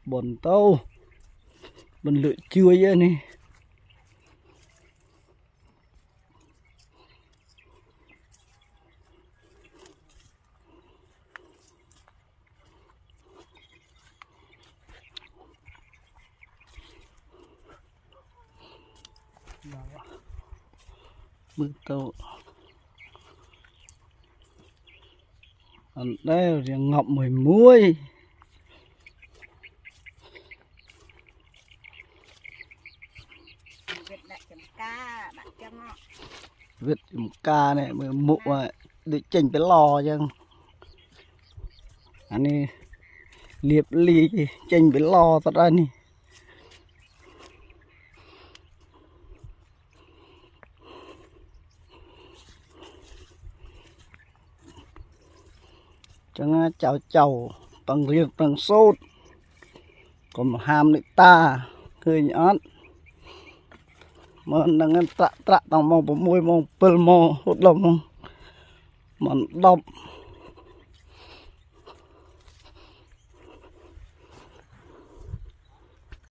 bồn tâu mình lựa chui á nè mưa tâu ở đây thì ngọc mười muối Việt một ca này mười mụ để chỉnh cái lò chăng anh ấy liệp ly chỉnh cái lò thật ra nè chẳng chào chào bằng riêng bằng sốt còn ham này ta cười nhón mà đang ăn tạ tạ tao mong bộ môi mong pel mong hốt lòng mong đọc